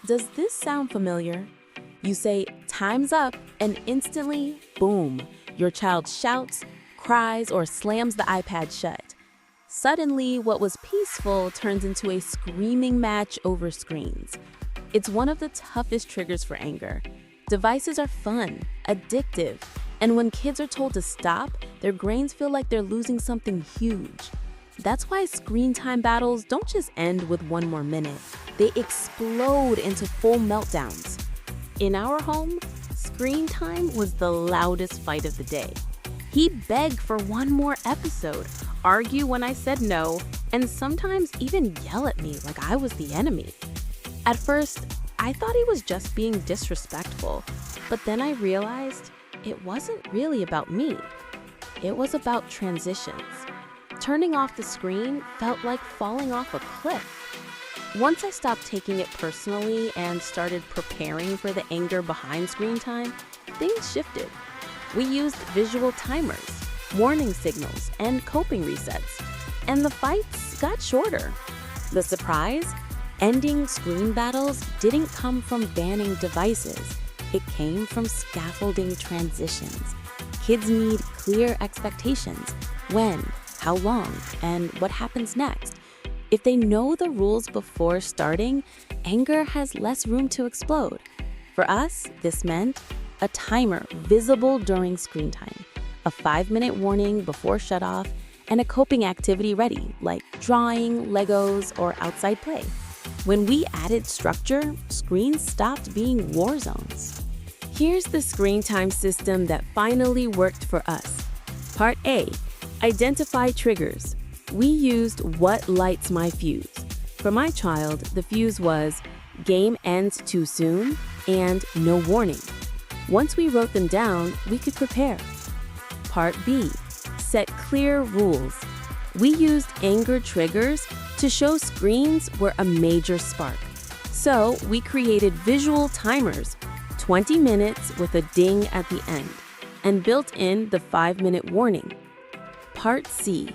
Does this sound familiar? You say, "Time's up," and instantly, boom, your child shouts, cries, or slams the iPad shut. Suddenly, what was peaceful turns into a screaming match over screens. It's one of the toughest triggers for anger. Devices are fun, addictive, and when kids are told to stop, their brains feel like they're losing something huge. That's why screen time battles don't just end with one more minute. They explode into full meltdowns. In our home, screen time was the loudest fight of the day. He'd beg for one more episode, argue when I said no, and sometimes even yell at me like I was the enemy. At first, I thought he was just being disrespectful, but then I realized it wasn't really about me. It was about transitions. Turning off the screen felt like falling off a cliff. Once I stopped taking it personally and started preparing for the anger behind screen time, things shifted. We used visual timers, warning signals, and coping resets, and the fights got shorter. The surprise? Ending screen battles didn't come from banning devices. It came from scaffolding transitions. Kids need clear expectations: when, how long, and what happens next. If they know the rules before starting, anger has less room to explode. For us, this meant a timer visible during screen time, a 5-minute warning before shutoff, and a coping activity ready, like drawing, Legos, or outside play. When we added structure, screens stopped being war zones. Here's the screen time system that finally worked for us. Part A, identify triggers. We used what lights my fuse. For my child, the fuse was game ends too soon and no warning. Once we wrote them down, we could prepare. Part B, set clear rules. We used anger triggers to show screens were a major spark. So we created visual timers, 20 minutes with a ding at the end, and built in the 5-minute warning. Part C,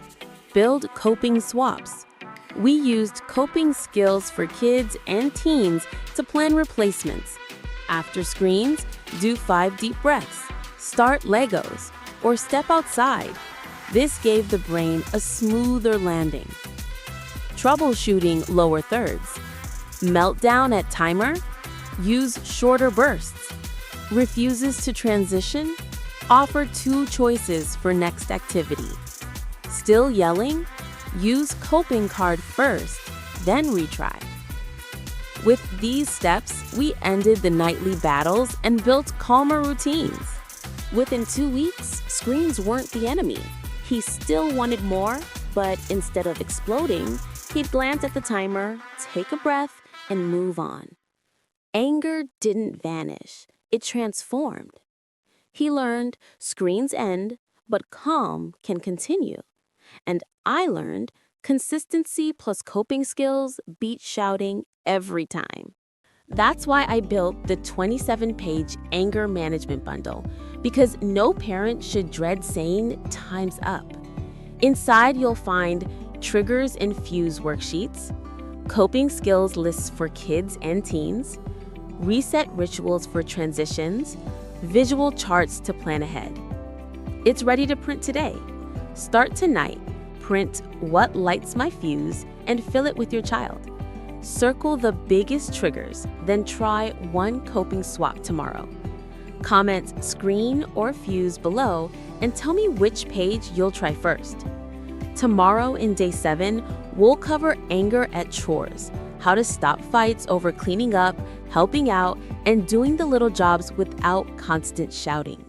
build coping swaps. We used coping skills for kids and teens to plan replacements. After screens, do 5 deep breaths, start Legos, or step outside. This gave the brain a smoother landing. Troubleshooting lower thirds. Meltdown at timer? Use shorter bursts. Refuses to transition? Offer 2 choices for next activity. Still yelling? Use coping card first, then retry. With these steps, we ended the nightly battles and built calmer routines. Within 2 weeks, screens weren't the enemy. He still wanted more, but instead of exploding, he'd glance at the timer, take a breath, and move on. Anger didn't vanish, it transformed. He learned screens end, but calm can continue. And I learned consistency plus coping skills beat shouting every time. That's why I built the 27-page anger management bundle, because no parent should dread saying time's up. Inside, you'll find triggers and fuse worksheets, coping skills lists for kids and teens, reset rituals for transitions, visual charts to plan ahead. It's ready to print today. Start tonight, print what lights my fuse, and fill it with your child. Circle the biggest triggers, then try one coping swap tomorrow. Comment screen or fuse below and tell me which page you'll try first. Tomorrow in day 7, we'll cover anger at chores, how to stop fights over cleaning up, helping out, and doing the little jobs without constant shouting.